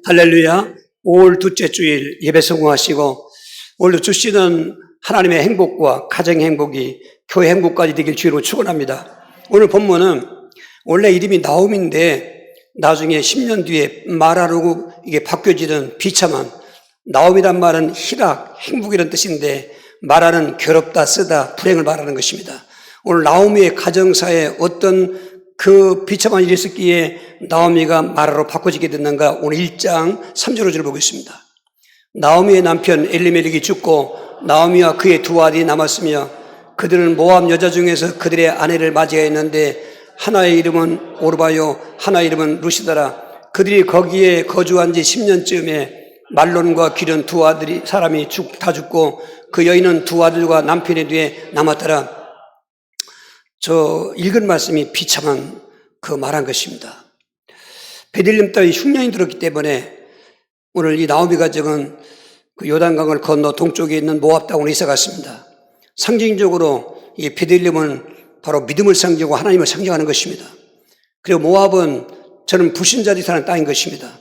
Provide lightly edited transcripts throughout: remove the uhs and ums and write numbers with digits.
할렐루야. 5월 둘째 주일 예배 성공하시고 오늘도 주시는 하나님의 행복과 가정 행복이 교회 행복까지 되길 주로 축원합니다. 오늘 본문은 원래 이름이 나옴인데 나중에 10년 뒤에 마라로 이게 바뀌어지는 비참한, 나옴이란 말은 희락, 행복이라는 뜻인데 마라는 괴롭다, 쓰다, 불행을 말하는 것입니다. 오늘 나오미의 가정사에 어떤 그 비참한 일이 있었기에 나오미가 마라로 바꿔지게 됐는가, 오늘 1장 3절 5절을 보겠습니다. 나오미의 남편 엘리멜렉이 죽고 나오미와 그의 두 아들이 남았으며 그들은 모압 여자 중에서 그들의 아내를 맞이하였는데 하나의 이름은 오르바요 하나의 이름은 루시다라. 그들이 거기에 거주한 지 10년쯤에 말론과 기른 두 아들이 사람이 다 죽고 그 여인은 두 아들과 남편의 뒤에 남았더라. 저 읽은 말씀이 비참한 그 말한 것입니다. 베들레헴 땅에 흉년이 들었기 때문에 오늘 이 나오미 가정은 그 요단강을 건너 동쪽에 있는 모압 땅으로 이사 갔습니다. 상징적으로 이 베들레헴은 바로 믿음을 상징하고 하나님을 상징하는 것입니다. 그리고 모압은 저는 불신자들이 사는 땅인 것입니다.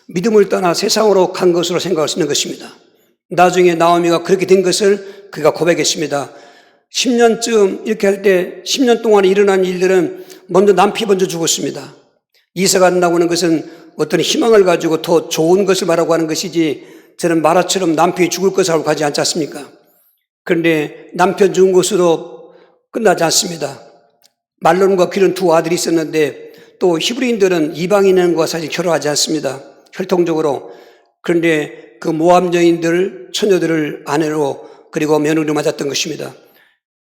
믿음을 떠나 세상으로 간 것으로 생각할 수 있는 것입니다. 나중에 나오미가 그렇게 된 것을 그가 고백했습니다. 10년쯤 이렇게 할 때 10년 동안에 일어난 일들은 먼저 남편이 먼저 죽었습니다. 이사 간다고 하는 것은 어떤 희망을 가지고 더 좋은 것을 말하고 하는 것이지 저는 마라처럼 남편이 죽을 것을 알고 가지 않지 않습니까? 그런데 남편 죽은 것으로 끝나지 않습니다. 말론과 기른 두 아들이 있었는데 또 히브리인들은 이방인과 사실 결혼하지 않습니다. 혈통적으로. 그런데 그 모압 여인들, 처녀들을 아내로 그리고 며느리로 맞았던 것입니다.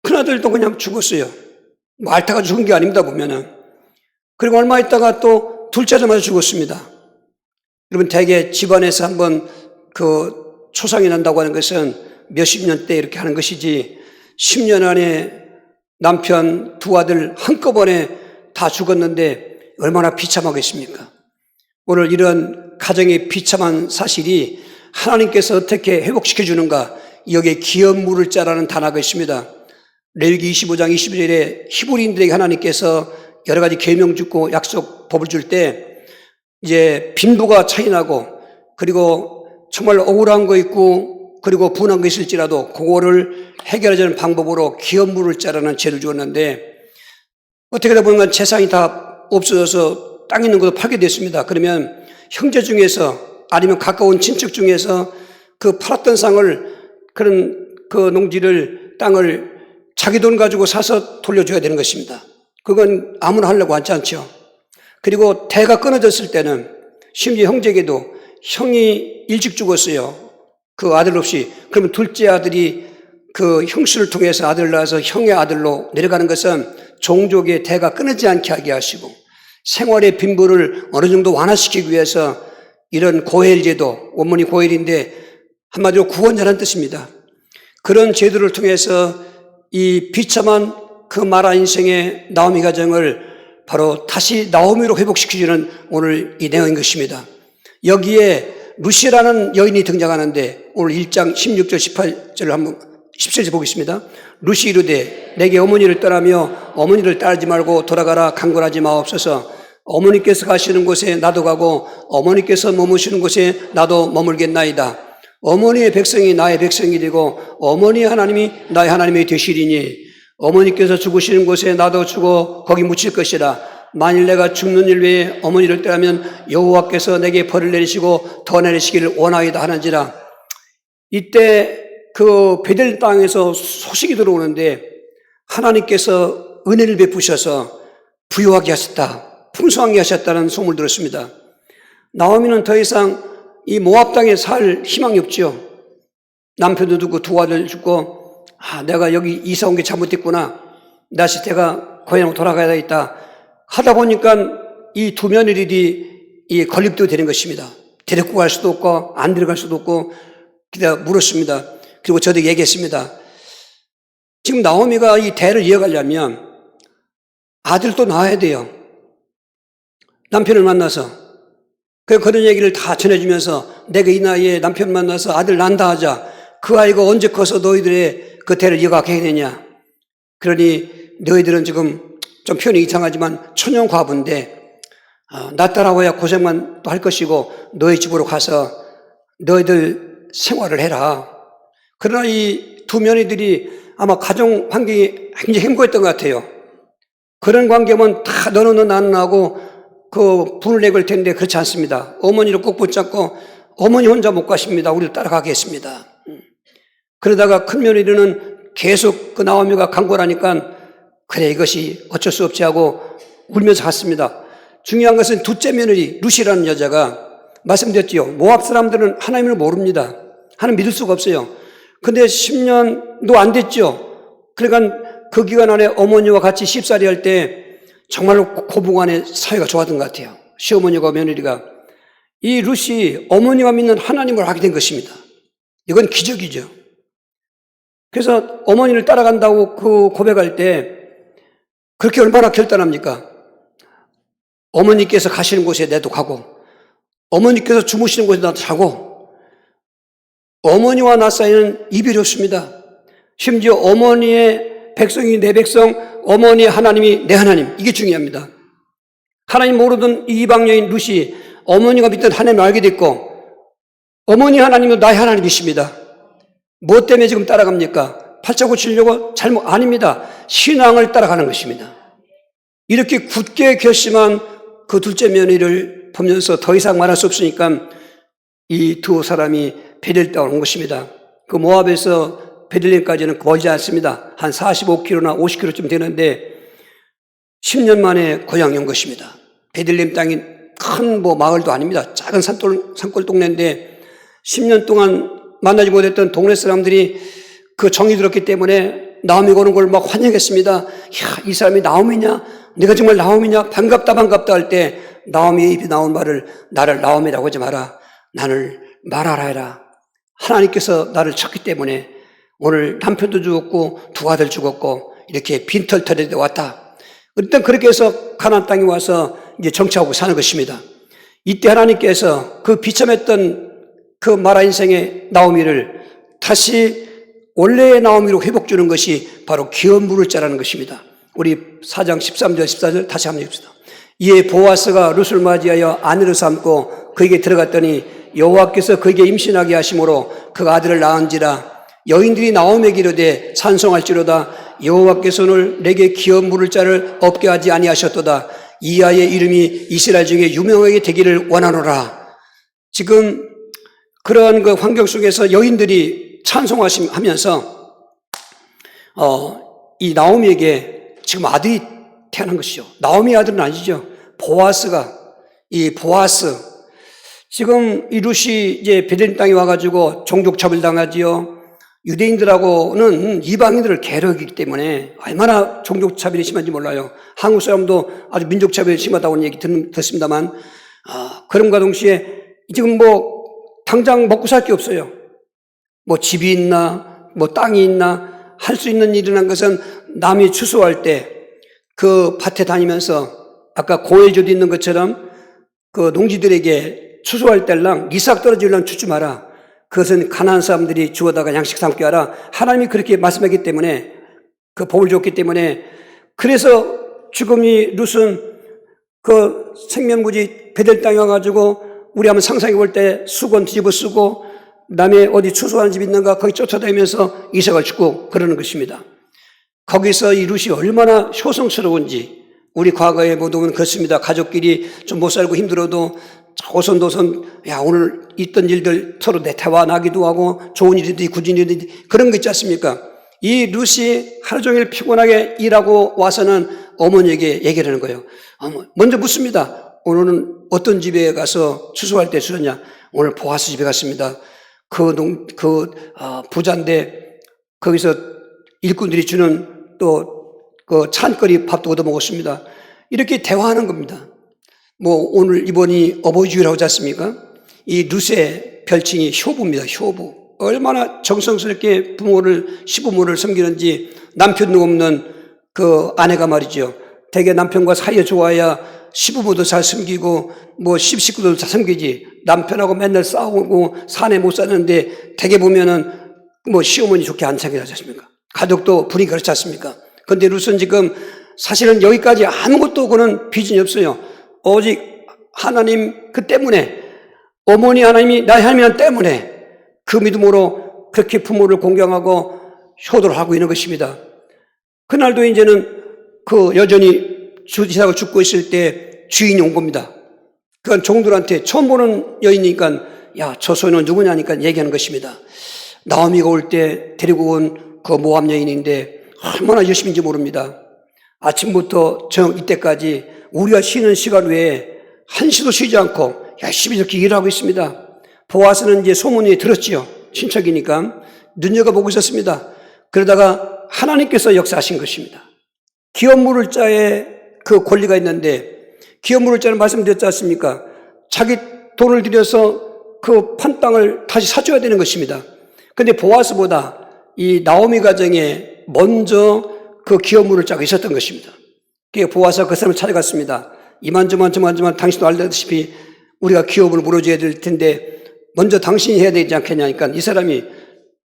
큰아들도 그냥 죽었어요. 앓다가 죽은 게 아닙니다, 보면은. 그리고 얼마 있다가 또 둘째 아들 맞아 죽었습니다. 여러분, 대개 집안에서 한번 그 초상이 난다고 하는 것은 몇십 년 때 이렇게 하는 것이지 10년 안에 남편 두 아들 한꺼번에 다 죽었는데 얼마나 비참하겠습니까? 오늘 이런 가정의 비참한 사실이 하나님께서 어떻게 회복시켜 주는가, 여기에 기업 물을 자라는 단어가 있습니다. 레위기 25장 21절에 히브리인들에게 하나님께서 여러 가지 계명 주고 약속 법을 줄 때 이제 빈부가 차이나고 그리고 정말 억울한 거 있고 그리고 분한 거 있을지라도 그거를 해결하자는 방법으로 기업 물을 자라는 죄를 주었는데 어떻게 하다 보니까 재산이 다 없어져서 땅 있는 것도 팔게 됐습니다. 그러면 형제 중에서 아니면 가까운 친척 중에서 그 팔았던 쌍을 그런 그 농지를 땅을 자기 돈 가지고 사서 돌려줘야 되는 것입니다. 그건 아무나 하려고 하지 않죠. 그리고 대가 끊어졌을 때는 심지어 형제에게도 형이 일찍 죽었어요. 그 아들 없이. 그러면 둘째 아들이 그 형수를 통해서 아들을 낳아서 형의 아들로 내려가는 것은 종족의 대가 끊어지지 않게 하게 하시고 생활의 빈부를 어느 정도 완화시키기 위해서 이런 고헬제도, 원문이 고헬인데 한마디로 구원자라는 뜻입니다. 그런 제도를 통해서 이 비참한 그 마라 인생의 나오미 가정을 바로 다시 나오미로 회복시켜주는 오늘 이 내용인 것입니다. 여기에 루시라는 여인이 등장하는데 오늘 1장 16절 18절을 한번 17절 보겠습니다. 루시 이르되 내게 어머니를 떠나며 어머니를 따르지 말고 돌아가라 강권하지 마옵소서. 어머니께서 가시는 곳에 나도 가고 어머니께서 머무시는 곳에 나도 머물겠나이다. 어머니의 백성이 나의 백성이 되고 어머니의 하나님이 나의 하나님이 되시리니 어머니께서 죽으시는 곳에 나도 죽어 거기 묻힐 것이라. 만일 내가 죽는 일 외에 어머니를 떠나면 여호와께서 내게 벌을 내리시고 더 내리시기를 원하이다 하는지라. 이때 그 베델 땅에서 소식이 들어오는데 하나님께서 은혜를 베푸셔서 부유하게 하셨다, 풍성하게 하셨다는 소문을 들었습니다. 나오미는 더 이상 이 모압 땅에 살 희망이 없죠. 남편도 죽고 두 아들 죽고 내가 여기 이사 온 게 잘못됐구나. 다시 내가 고향으로 돌아가야 되겠다 하다 보니까 이 두 며느리들이 이 건립도 되는 것입니다. 데리고 갈 수도 없고 안 데려갈 수도 없고 기다 물었습니다. 그리고 저도 얘기했습니다. 지금 나오미가 이 대를 이어가려면 아들도 낳아야 돼요. 남편을 만나서. 그런 얘기를 다 전해주면서 내가 이 나이에 남편 만나서 아들 낳는다 하자. 그 아이가 언제 커서 너희들의 그 대를 이어가게 해야 되냐. 그러니 너희들은 지금 좀 표현이 이상하지만 천연과부인데 나 따라와야 고생만 또 할 것이고 너희 집으로 가서 너희들 생활을 해라. 그러나 이 두 며느리들이 아마 가정 환경이 굉장히 행복했던 것 같아요. 그런 관계면 다 너는 나는 하고 그 분을 내걸 텐데 그렇지 않습니다. 어머니를 꼭 붙잡고 어머니 혼자 못 가십니다. 우리를 따라가겠습니다. 그러다가 큰 며느리는 계속 그 나오미가 강구를 하니까 그래 이것이 어쩔 수 없지 하고 울면서 갔습니다. 중요한 것은 둘째 며느리 루시라는 여자가 말씀드렸지요. 모압 사람들은 하나님을 모릅니다. 하나님 믿을 수가 없어요. 근데 10년도 안 됐죠. 그러니까 그 기간 안에 어머니와 같이 십살이 할 때 정말로 고부간의 사이가 좋았던 것 같아요. 시어머니와 며느리가. 이 루시 어머니가 믿는 하나님을 알게 된 것입니다. 이건 기적이죠. 그래서 어머니를 따라간다고 그 고백할 때 그렇게 얼마나 결단합니까? 어머니께서 가시는 곳에 나도 가고 어머니께서 주무시는 곳에 나도 자고 어머니와 나 사이는 이별이 없습니다. 심지어 어머니의 백성이 내 백성, 어머니의 하나님이 내 하나님, 이게 중요합니다. 하나님 모르던 이 이방 여인 루시 어머니가 믿던 하나님을 알게 됐고 어머니 하나님도 나의 하나님이십니다. 무엇 때문에 지금 따라갑니까? 팔자 고치려고? 잘못 아닙니다. 신앙을 따라가는 것입니다. 이렇게 굳게 결심한 그 둘째 며느리를 보면서 더 이상 말할 수 없으니까 이 두 사람이 베델 땅으로 온 것입니다. 그 모압에서 베들레헴까지는 멀지 않습니다. 한 45km나 50km쯤 되는데 10년 만에 고향에 온 것입니다. 베들레헴 땅이 큰 마을도 아닙니다. 작은 산골 동네인데 10년 동안 만나지 못했던 동네 사람들이 그 정이 들었기 때문에 나오미가 오는 걸 막 환영했습니다. 야, 이 사람이 나오미냐? 네가 정말 나오미냐? 반갑다 할 때 나오미의 입이 나온 말을 나를 나오미라고 하지 마라. 나를 말하라 해라. 하나님께서 나를 쳤기 때문에 오늘 남편도 죽었고 두 아들 죽었고 이렇게 빈털터리에 왔다. 일단 그렇게 해서 가나안 땅에 와서 이제 정착하고 사는 것입니다. 이때 하나님께서 그 비참했던 그 마라 인생의 나오미를 다시 원래의 나오미로 회복주는 것이 바로 기업 물을 자라는 것입니다. 우리 4장 13절 14절 다시 한번 읽읍시다. 이에 보아스가 룻을 맞이하여 아내로 삼고 그에게 들어갔더니 여호와께서 그에게 임신하게 하심으로 그 아들을 낳은지라. 여인들이 나오미에게 이르되 찬송할지로다. 여호와께서 오늘 내게 기업 물을 자를 없게 하지 아니하셨도다. 이 아이의 이름이 이스라엘 중에 유명하게 되기를 원하노라. 지금 그러한 그 환경 속에서 여인들이 찬송하면서 이 나오미에게 지금 아들이 태어난 것이죠. 나오미 아들은 아니죠. 보아스가, 이 보아스, 지금 이 룻이 이제 베들레헴 땅에 와가지고 종족차별 당하지요. 유대인들하고는 이방인들을 괴롭히기 때문에 얼마나 종족차별이 심한지 몰라요. 한국 사람도 아주 민족차별이 심하다고 얘기 듣습니다만, 그럼과 동시에 지금 당장 먹고 살 게 없어요. 집이 있나, 땅이 있나, 할 수 있는 일이라는 것은 남이 추수할 때 그 밭에 다니면서 아까 고해조도 있는 것처럼 그 농지들에게 추수할 때랑 이삭 떨어지려면 주지 마라. 그것은 가난한 사람들이 주워다가 양식 삼게 하라. 하나님이 그렇게 말씀하기 때문에 그 복을 줬기 때문에 그래서 지금 이 룻은 그 생명부지 베델 땅에 와가지고 우리 한번 상상해 볼 때 수건 뒤집어 쓰고 남의 어디 추수하는 집 있는가 거기 쫓아다니면서 이삭을 주고 그러는 것입니다. 거기서 이 룻이 얼마나 효성스러운지 우리 과거에 모두는 그렇습니다. 가족끼리 좀 못 살고 힘들어도 오손도손 오늘 있던 일들 서로 대화 나기도 하고 좋은 일이든 굳은 일이든 그런 거 있지 않습니까? 이 룻이 하루 종일 피곤하게 일하고 와서는 어머니에게 얘기를 하는 거예요. 먼저 묻습니다. 오늘은 어떤 집에 가서 추수할 때 주셨냐? 오늘 보아스 집에 갔습니다. 부자인데 거기서 일꾼들이 주는 또 그 찬거리 밥도 얻어 먹었습니다. 이렇게 대화하는 겁니다. 오늘 이번이 어버이주일하고 하지 않습니까? 이 룻의 별칭이 효부입니다. 효부. 얼마나 정성스럽게 시부모를 섬기는지 남편도 없는 그 아내가 말이죠. 대개 남편과 사이가 좋아야 시부모도 잘 섬기고 식구들도 잘 섬기지. 남편하고 맨날 싸우고 사내 못 사는데 대개 보면은 시어머니 좋게 안 챙기지 않습니까? 가족도 분위기 그렇지 않습니까? 근데 룻은 지금 사실은 여기까지 아무것도 그는 비전이 없어요. 오직 하나님 그 때문에 어머니 하나님이 나의 하나님 때문에 그 믿음으로 그렇게 부모를 공경하고 효도를 하고 있는 것입니다. 그날도 이제는 그 여전히 이삭을 죽고 있을 때 주인이 온 겁니다. 그건 종들한테 처음 보는 여인이니까 야, 저 소녀는 누구냐니까 얘기하는 것입니다. 나오미가 올 때 데리고 온 그 모압 여인인데 얼마나 열심인지 모릅니다. 아침부터 이때까지 우리가 쉬는 시간 외에 한시도 쉬지 않고 열심히 이렇게 일하고 있습니다. 보아스는 이제 소문이 들었지요. 친척이니까 눈여겨보고 있었습니다. 그러다가 하나님께서 역사하신 것입니다. 기업 물을 자의 그 권리가 있는데 기업 물을 자는 말씀드렸지 않습니까? 자기 돈을 들여서 그 판 땅을 다시 사줘야 되는 것입니다. 그런데 보아스보다 이 나오미 가정에 먼저 그 기업 물을 자가 있었던 것입니다. 보아스가 그 사람을 찾아갔습니다. 이만저만 당신도 알다시피 우리가 기업을 물어줘야 될 텐데 먼저 당신이 해야 되지 않겠냐니까 이 사람이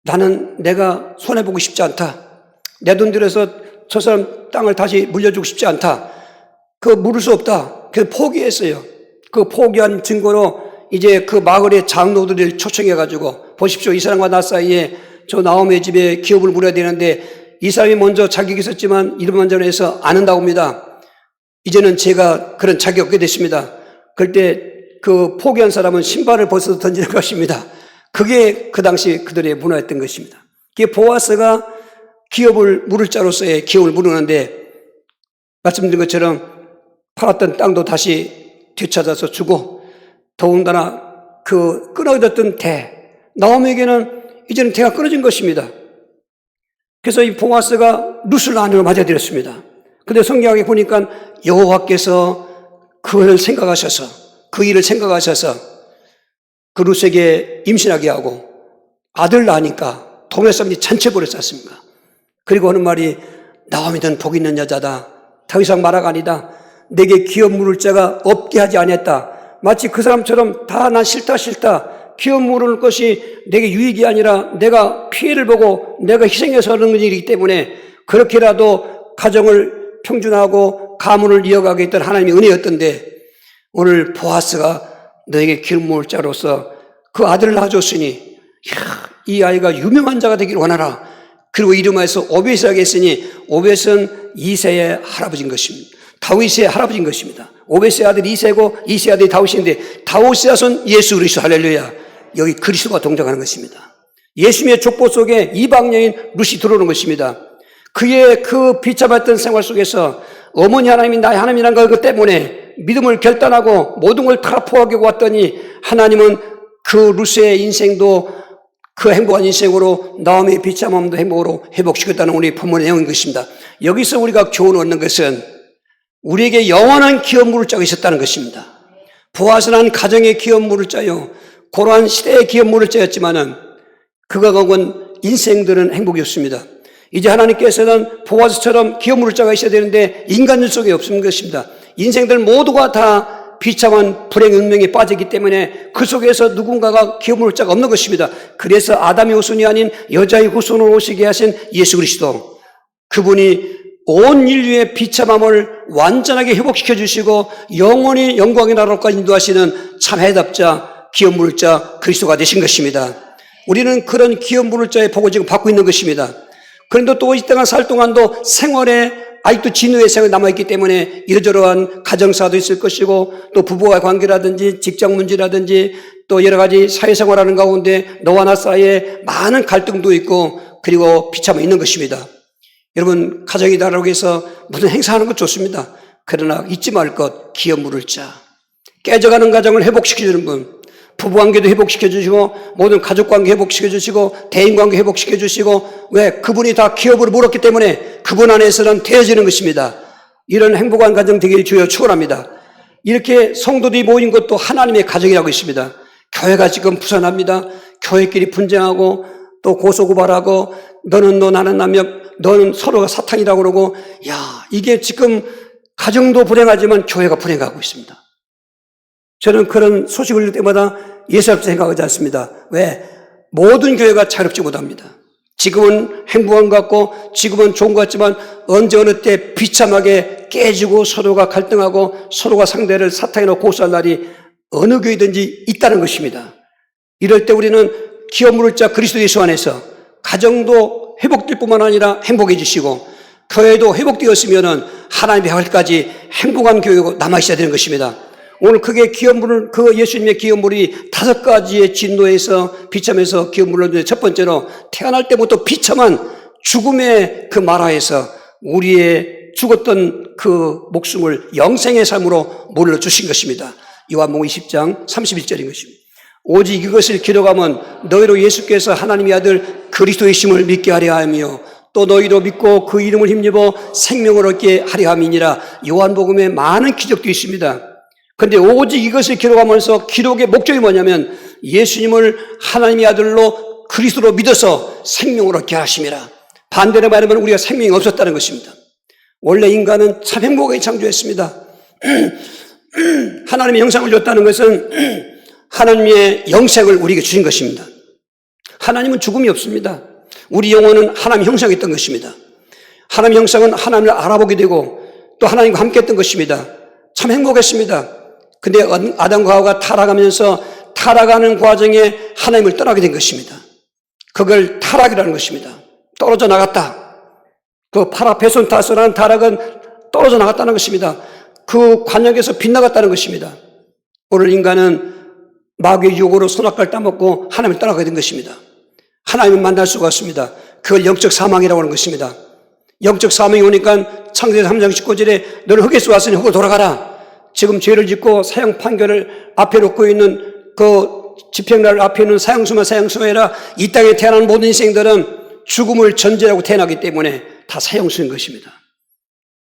나는 내가 손해보고 싶지 않다. 내 돈 들여서 저 사람 땅을 다시 물려주고 싶지 않다. 그거 물을 수 없다. 그래서 포기했어요. 그 포기한 증거로 이제 그 마을의 장로들을 초청해가지고 보십시오. 이 사람과 나 사이에 저 나오미의 집에 기업을 물어야 되는데 이 사람이 먼저 자격이 있었지만 이름만 전해서 안 한다고 합니다. 이제는 제가 그런 자격이 없게 됐습니다. 그럴 때 그 포기한 사람은 신발을 벗어서 던지는 것입니다. 그게 그 당시 그들의 문화였던 것입니다. 그게 보아스가 기업을 물을 자로서의 기업을 물었는데 말씀드린 것처럼 팔았던 땅도 다시 되찾아서 주고 더군다나 그 끊어졌던 나오미에게는 이제는 대가 끊어진 것입니다. 그래서 이 보아스가 룻을 아내로 맞아들였습니다. 그런데 성경에 보니까 여호와께서 그를 생각하셔서 그 일을 생각하셔서 그 룻에게 임신하게 하고 아들 낳으니까 동네 사람들이 잔치 벌였지 않습니까? 그리고 하는 말이 나오미는 복 있는 여자다. 더 이상 말아가 아니다. 내게 기업 물을 자가 없게 하지 아니했다. 마치 그 사람처럼 다 난 싫다. 기업 물을 것이 내게 유익이 아니라 내가 피해를 보고 내가 희생해서 하는 일이기 때문에 그렇게라도 가정을 평준하고 가문을 이어가겠다는 하나님의 은혜였던데 오늘 보아스가 너에게 기업 물을 자로서 그 아들을 낳아줬으니 이 아이가 유명한 자가 되기를 원하라. 그리고 이름하여서 오벳이라고 했으니 오벳은 이새의 할아버지인 것입니다. 다윗의 할아버지인 것입니다. 오벳의 아들이 이새고 이새의 아들이 다윗인데 다윗의 자손 예수 그리스도 할렐루야. 여기 그리스도가 동작하는 것입니다. 예수님의 족보 속에 이방 여인 룻이 들어오는 것입니다. 그의 그 비참했던 생활 속에서 어머니 하나님이 나의 하나님이라는 것 때문에 믿음을 결단하고 모든 걸 다 포기하고 왔더니 하나님은 그 룻의 인생도 그 행복한 인생으로 나오미의 비참함도 행복으로 회복시켰다는 우리 본문의 내용인 것입니다. 여기서 우리가 교훈을 얻는 것은 우리에게 영원한 기업 물을 자가 있었다는 것입니다. 보아스는 가정의 기업 물을 자요. 고러한 시대의 기업 물을 자였지만은 그가 갖은 인생들은 행복이었습니다. 이제 하나님께서는 보아스처럼 기업 물을 자가 있어야 되는데 인간들 속에 없는 것입니다. 인생들 모두가 다 비참한 불행 운명에 빠지기 때문에 그 속에서 누군가가 기업 물을 자가 없는 것입니다. 그래서 아담의 후손이 아닌 여자의 후손으로 오시게 하신 예수 그리스도 그분이 온 인류의 비참함을 완전하게 회복시켜 주시고 영원히 영광의 나라로까지 인도하시는 참 해답자 기업 물을 자 그리스도가 되신 것입니다. 우리는 그런 기업 물을 자의 복을 지금 받고 있는 것입니다. 그런데 또 이 땅을 살 동안도 생활에 아직도 진노의 생활이 남아있기 때문에 이러저러한 가정사도 있을 것이고 또 부부와의 관계라든지 직장 문제라든지 또 여러 가지 사회생활하는 가운데 너와 나 사이에 많은 갈등도 있고 그리고 비참함이 있는 것입니다. 여러분 가정이다라고 해서 무슨 행사하는 것 좋습니다. 그러나 잊지 말 것 기업 물을 자 깨져가는 가정을 회복시켜주는 분 부부관계도 회복시켜주시고 모든 가족관계 회복시켜주시고 대인관계 회복시켜주시고 왜? 그분이 다 기업으로 물었기 때문에 그분 안에서는 되어지는 것입니다. 이런 행복한 가정 되기를 주여 축원합니다. 이렇게 성도들이 모인 것도 하나님의 가정이라고 있습니다. 교회가 지금 부산합니다. 교회끼리 분쟁하고 또 고소고발하고 너는 너 나는 남녀 너는 서로가 사탄이라고 그러고 이게 지금 가정도 불행하지만 교회가 불행하고 있습니다. 저는 그런 소식을 들을 때마다 예사롭게 생각하지 않습니다. 왜? 모든 교회가 자유롭지 못합니다. 지금은 행복한 것 같고 지금은 좋은 것 같지만 언제 어느 때 비참하게 깨지고 서로가 갈등하고 서로가 상대를 사탕이나 고소할 날이 어느 교회든지 있다는 것입니다. 이럴 때 우리는 기업 물을 자 그리스도 예수 안에서 가정도 회복될 뿐만 아니라 행복해지시고 교회도 회복되었으면 하나님의 해까지 행복한 교회가 남아있어야 되는 것입니다. 오늘 크게 기업물을, 예수님의 기업물이 5가지의 진노에서 비참해서 기업물을 얻는데 첫 번째로 태어날 때부터 비참한 죽음의 그 마라에서 우리의 죽었던 그 목숨을 영생의 삶으로 물려주신 것입니다. 요한복음 20장 31절인 것입니다. 오직 이것을 기록하면 너희로 예수께서 하나님의 아들 그리스도의 심을 믿게 하려 하며 또 너희도 믿고 그 이름을 힘입어 생명을 얻게 하려 함이니라. 요한복음에 많은 기적도 있습니다. 그런데 오직 이것을 기록하면서 기록의 목적이 뭐냐면 예수님을 하나님의 아들로 그리스도로 믿어서 생명을 얻게 하심이라. 반대로 말하면 우리가 생명이 없었다는 것입니다. 원래 인간은 참 행복하게 창조했습니다. 하나님의 형상을 줬다는 것은 하나님의 영생을 우리에게 주신 것입니다. 하나님은 죽음이 없습니다. 우리 영혼은 하나님의 형상이 있던 것입니다. 하나님의 형상은 하나님을 알아보게 되고 또 하나님과 함께 했던 것입니다. 참 행복했습니다. 근데 아담과 하와가 타락하면서 타락하는 과정에 하나님을 떠나게 된 것입니다. 그걸 타락이라는 것입니다. 떨어져 나갔다. 그 파라페손타스라는 타락은 떨어져 나갔다는 것입니다. 그 관역에서 빗나갔다는 것입니다. 오늘 인간은 마귀의 유혹으로 선악과를 따먹고 하나님을 떠나게 된 것입니다. 하나님을 만날 수가 없습니다. 그걸 영적 사망이라고 하는 것입니다. 영적 사망이 오니까 창세기 3장 19절에 너는 흙에서 왔으니 흙으로 돌아가라. 지금 죄를 짓고 사형 판결을 앞에 놓고 있는 그 집행날 앞에 있는 사형수해라. 이 땅에 태어난 모든 인생들은 죽음을 전제하고 태어나기 때문에 다 사형수인 것입니다.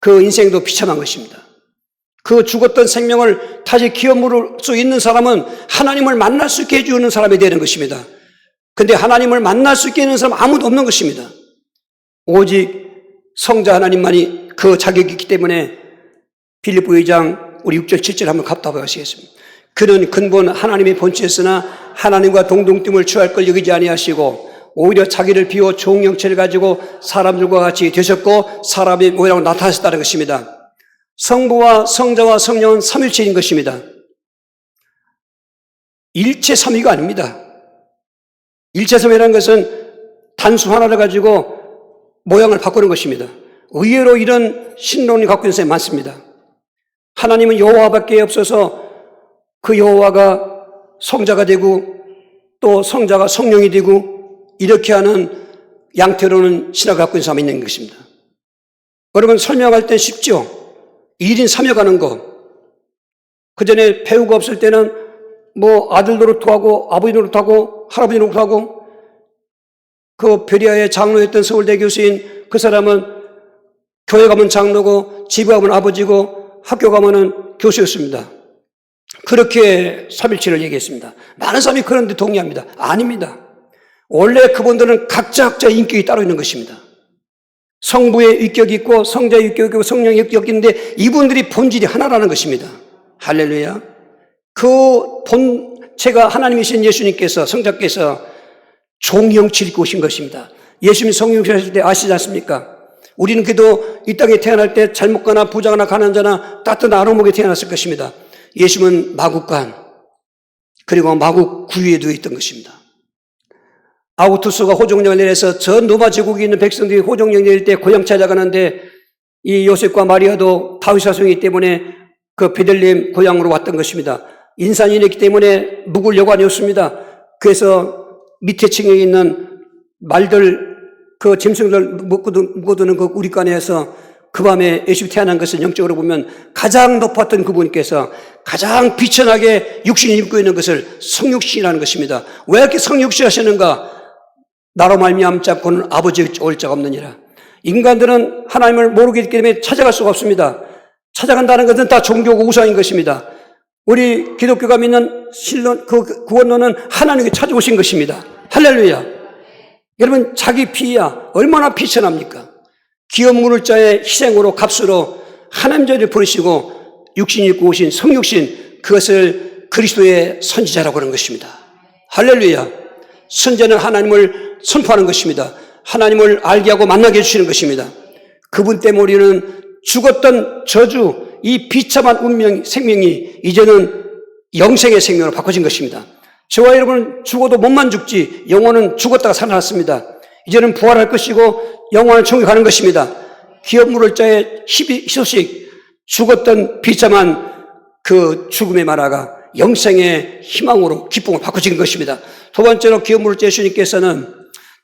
그 인생도 비참한 것입니다. 그 죽었던 생명을 다시 기어 물을 수 있는 사람은 하나님을 만날 수 있게 해주는 사람이 되는 것입니다. 근데 하나님을 만날 수 있게 하는 사람 아무도 없는 것입니다. 오직 성자 하나님만이 그 자격이 있기 때문에 빌립보 2장 우리 6절 7절 한번 갑답해 하시겠습니다. 그는 근본 하나님의 본체였으나 하나님과 동등됨을 취할 걸 여기지 아니하시고 오히려 자기를 비워 좋은 형체를 가지고 사람들과 같이 되셨고 사람의 모양으로 나타나셨다는 것입니다. 성부와 성자와 성령은 삼일체인 것입니다. 일체 삼위가 아닙니다. 일체 삼위라는 것은 단수 하나를 가지고 모양을 바꾸는 것입니다. 의외로 이런 신론이 갖고 있는 사람이 많습니다. 하나님은 여호와밖에 없어서 그 여호와가 성자가 되고 또 성자가 성령이 되고 이렇게 하는 양태로는 신학을 갖고 있는 사람이 있는 것입니다. 여러분 설명할 땐 쉽죠? 1인 3역하는 거. 그 전에 배우가 없을 때는 뭐 아들 노릇도 하고 아버지 노릇도 하고 할아버지 노릇도 하고 그 베리아의 장로였던 서울대 교수인 그 사람은 교회 가면 장로고 집에 가면 아버지고 학교 가면은 교수였습니다. 그렇게 삼일체를 얘기했습니다. 많은 사람이 그런데 동의합니다. 아닙니다. 원래 그분들은 각자 인격이 따로 있는 것입니다. 성부의 인격이 있고 성자의 인격이 있고 성령의 인격이 있는데 이분들이 본질이 하나라는 것입니다. 할렐루야. 그 본체가 하나님이신 예수님께서 성자께서 종영치를 입고 오신 것입니다. 예수님이 성령치를 하실 때 아시지 않습니까? 우리는 그래도 이 땅에 태어날 때 잘 먹거나 부자거나 가난자나 따뜻한 아로목에 태어났을 것입니다. 예수님은 마국간 그리고 마국 구유에 누워 있던 것입니다. 아우투스가 호종령을 내려서 전 노마 제국에 있는 백성들이 호종령 내릴 때 고향 찾아가는데 이 요셉과 마리아도 다윗 자손이기 때문에 그 베들레헴 고향으로 왔던 것입니다. 인산인했기 때문에 묵을 여관이 없습니다. 그래서 밑에 층에 있는 말들 그 짐승들 묵어두는 그 우리간에서 그 밤에 예수님이 태어난 것은 영적으로 보면 가장 높았던 그분께서 가장 비천하게 육신을 입고 있는 것을 성육신이라는 것입니다. 왜 이렇게 성육신 하시는가? 나로 말미암아 잡고는 아버지 올 자가 없느니라. 인간들은 하나님을 모르기 때문에 찾아갈 수가 없습니다. 찾아간다는 것은 다 종교고 우상인 것입니다. 우리 기독교가 믿는 신론, 그 구원론은 하나님께 찾아오신 것입니다. 할렐루야. 여러분 자기 피야 얼마나 비천합니까? 기업 물을 자의 희생으로 값으로 하나님 자리를 부르시고 육신 입고 오신 성육신 그것을 그리스도의 선지자라고 하는 것입니다. 할렐루야. 선지자는 하나님을 선포하는 것입니다. 하나님을 알게 하고 만나게 해주시는 것입니다. 그분 때문에 우리는 죽었던 저주, 이 비참한 생명이 이제는 영생의 생명으로 바꿔진 것입니다. 저와 여러분은 죽어도 몸만 죽지 영혼은 죽었다가 살아났습니다. 이제는 부활할 것이고 영원한 천국에 가는 것입니다. 기업 물을 자의 희소식, 죽었던 비참한 그 죽음의 나라가 영생의 희망으로 기쁨을 바꿔진 것입니다. 두 번째로 기업 물을 자 예수님께서는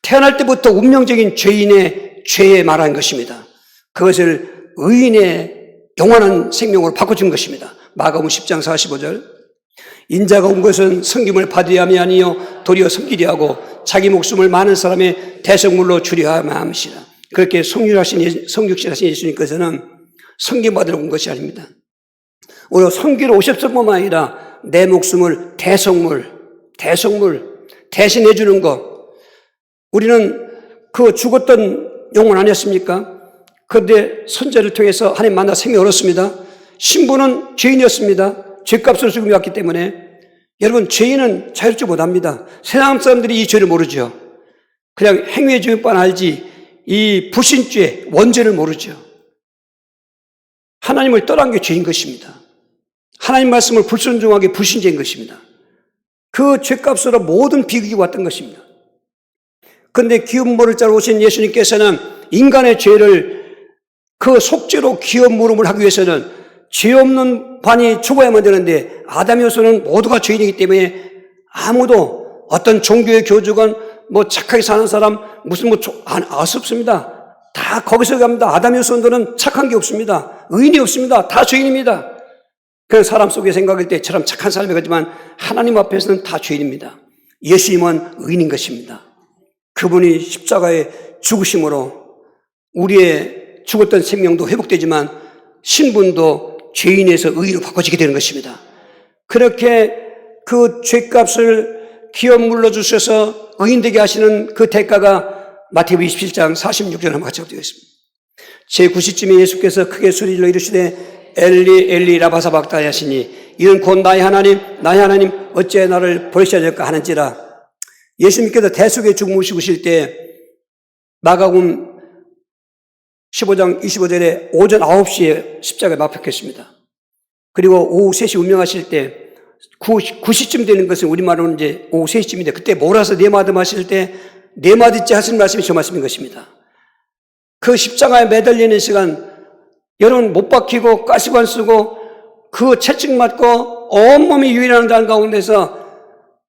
태어날 때부터 운명적인 죄인의 죄에 말한 것입니다. 그것을 의인의 영원한 생명으로 바꿔준 것입니다. 마가복음 10장 45절 인자가 온 것은 섬김을 받으려 함이 아니요 도리어 섬기려 하고 자기 목숨을 많은 사람의 대성물로 주려 함이시라. 그렇게 성육신하신 예수님께서는 섬김받으러 온 것이 아닙니다. 오히려 섬기러 오셨을 뿐만 아니라 내 목숨을 대성물 대신해 주는 것. 우리는 그 죽었던 영혼 아니었습니까? 그런데 선제를 통해서 하나님 만나 생명을 얻었습니다. 신부는 죄인이었습니다. 죄값으로 죽음이 왔기 때문에 여러분 죄인은 자유롭지 못합니다. 세상 사람들이 이 죄를 모르죠. 그냥 행위의 죄만 알지 이 불신죄, 원죄를 모르죠. 하나님을 떠난 게 죄인 것입니다. 하나님 말씀을 불순종하게 불신죄인 것입니다. 그 죄값으로 모든 비극이 왔던 것입니다. 그런데 기업 물을 자로 오신 예수님께서는 인간의 죄를 그 속죄로 기업 물음을 하기 위해서는 죄 없는 반이 죽어야만 되는데 아담 요소는 모두가 죄인이기 때문에 아무도 어떤 종교의 교주건 뭐 착하게 사는 사람 무슨 없습니다. 다 거기서 갑니다. 아담 요소들은 착한 게 없습니다. 의인이 없습니다. 다 죄인입니다. 그런 사람 속에 생각할 때처럼 착한 사람이 가지만 하나님 앞에서는 다 죄인입니다. 예수님은 의인인 것입니다. 그분이 십자가의 죽으심으로 우리의 죽었던 생명도 회복되지만 신분도 죄인에서 의인으로 바꿔지게 되는 것입니다. 그렇게 그 죄값을 기업 물러주셔서 의인되게 하시는 그 대가가 마태복음 27장 46절 한번 같이 읽도록 하겠습니다. 제9시쯤에 예수께서 크게 소리질러 이르시되 엘리 엘리 라마 사박다니 하시니 이는 곧 나의 하나님 어찌하여 나를 버리셨을까 하는지라. 예수님께서 대속의 죽음을 죽으실 때 마가복음 15장 25절에 오전 9시에 십자가에 막 박혔습니다. 그리고 오후 3시 운명하실 때 9시쯤 되는 것은 우리말로는 이제 오후 3시쯤인데 그때 몰아서 네마디 하실 때 네마디째 하시는 말씀이 저 말씀인 것입니다. 그 십자가에 매달리는 시간 여러분 못 박히고 가시관 쓰고 그 채찍 맞고 온몸이 유인하는 가운데서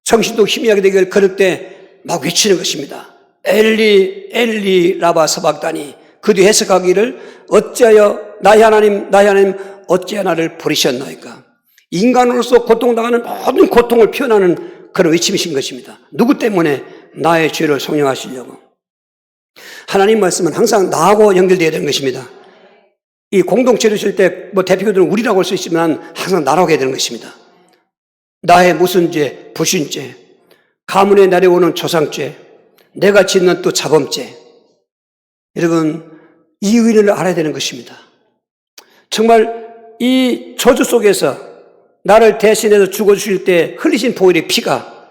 정신도 희미하게 되길 그럴 때 막 외치는 것입니다. 엘리 엘리 라마 사박다니. 그 뒤 해석하기를 어찌하여 나의 하나님 어찌하여 나를 버리셨나이까. 인간으로서 고통당하는 모든 고통을 표현하는 그런 외침이신 것입니다. 누구 때문에? 나의 죄를 속량하시려고. 하나님 말씀은 항상 나하고 연결되어야 되는 것입니다. 이 공동체를 줄 때 뭐 대표들은 우리라고 할 수 있지만 항상 나라고 해야 되는 것입니다. 나의 무슨 죄, 불신죄, 가문에 내려오는 조상죄, 내가 짓는 또 자범죄. 여러분 이 의의를 알아야 되는 것입니다. 정말 이 저주 속에서 나를 대신해서 죽어주실 때 흘리신 보혈의 피가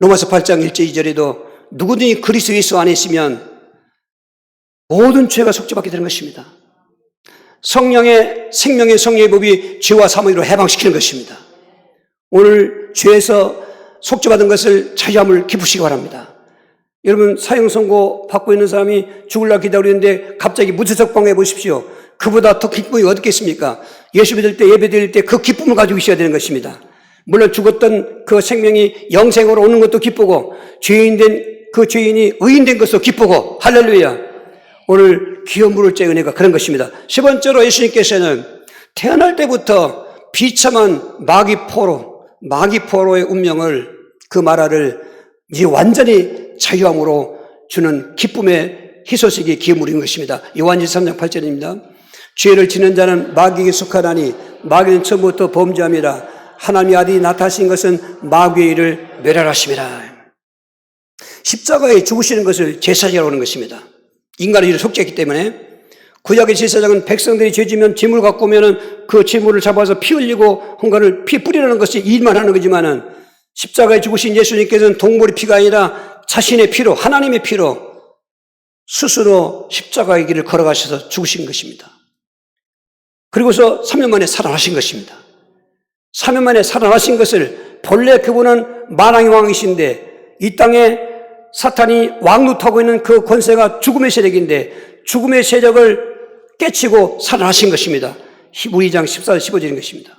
로마서 8장 1절 2절에도 누구든지 그리스도 예수 안에 있으면 모든 죄가 속죄받게 되는 것입니다. 성령의 생명의 성령의 법이 죄와 사망으로 해방시키는 것입니다. 오늘 죄에서 속죄받은 것을 자유함을 기쁘시기 바랍니다. 여러분 사형 선고 받고 있는 사람이 죽으려고 기다리는데 갑자기 무죄석 방해 보십시오. 그보다 더 기쁨이 어딨겠습니까? 예수 믿을 때 예배 드릴 때 그 기쁨을 가지고 있어야 되는 것입니다. 물론 죽었던 그 생명이 영생으로 오는 것도 기쁘고 죄인된 그 죄인이 의인된 것도 기쁘고 할렐루야. 오늘 기업 물을 자 은혜가 그런 것입니다. 세 번째로 예수님께서는 태어날 때부터 비참한 마귀포로의 운명을 그 나라를 이제 완전히 자유함으로 주는 기쁨의 희소식이 기업 물인 것입니다. 요한일서 3장 8절입니다. 죄를 지는 자는 마귀에게 속하나니 마귀는 처음부터 범죄함이라. 하나님의 아들이 나타나신 것은 마귀의 일을 멸하심이라. 십자가에 죽으시는 것을 제사장이라고 하는 것입니다. 인간의 일을 속죄했기 때문에 구약의 제사장은 백성들이 죄지면 제물 갖고 오면은 그 제물을 잡아서 피 흘리고 뭔가를 피 뿌리라는 것이 일만 하는 거지만은 십자가에 죽으신 예수님께서는 동물의 피가 아니라 자신의 피로 하나님의 피로 스스로 십자가의 길을 걸어가셔서 죽으신 것입니다. 그리고서 3년 만에 살아나신 것입니다. 3년 만에 살아나신 것을 본래 그분은 만왕의 왕이신데 이 땅에 사탄이 왕노하고 있는 그 권세가 죽음의 세력인데 죽음의 세력을 깨치고 살아나신 것입니다. 히브리 2장 14절 15절인 것입니다.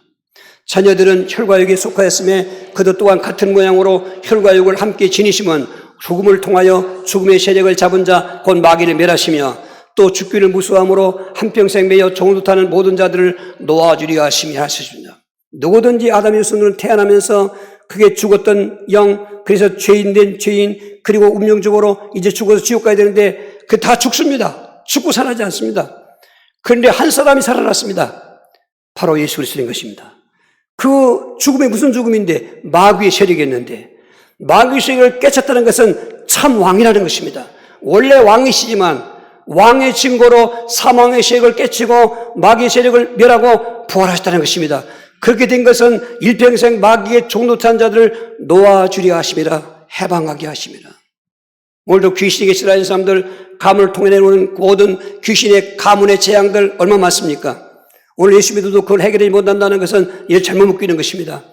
자녀들은 혈과육에 속하였음에 그도 또한 같은 모양으로 혈과육을 함께 지니심은 죽음을 통하여 죽음의 세력을 잡은 자 곧 마귀를 멸하시며 또 죽기를 무수함으로 한평생 매여 종노릇하는 모든 자들을 놓아주려 하심이 하셨습니다. 누구든지 아담의 후손으로 태어나면서 그게 죽었던 영, 그래서 죄인된 죄인, 그리고 운명적으로 이제 죽어서 지옥 가야 되는데 그 다 죽습니다. 죽고 살아나지 않습니다. 그런데 한 사람이 살아났습니다. 바로 예수 그리스도인 것입니다. 그 죽음이 무슨 죽음인데 마귀의 세력이었는데 마귀의 세력을 깨쳤다는 것은 참 왕이라는 것입니다. 원래 왕이시지만 왕의 증거로 사망의 세력을 깨치고 마귀의 세력을 멸하고 부활하셨다는 것입니다. 그렇게 된 것은 일평생 마귀의 종노릇한 자들을 놓아주려 하심이라, 해방하게 하심이라. 오늘도 귀신에게 쓰라린 사람들, 가문을 통해 내려오는 모든 귀신의 가문의 재앙들 얼마나 많습니까? 오늘 예수 믿어도 그걸 해결하지 못한다는 것은 이를 잘못 묶이는 것입니다.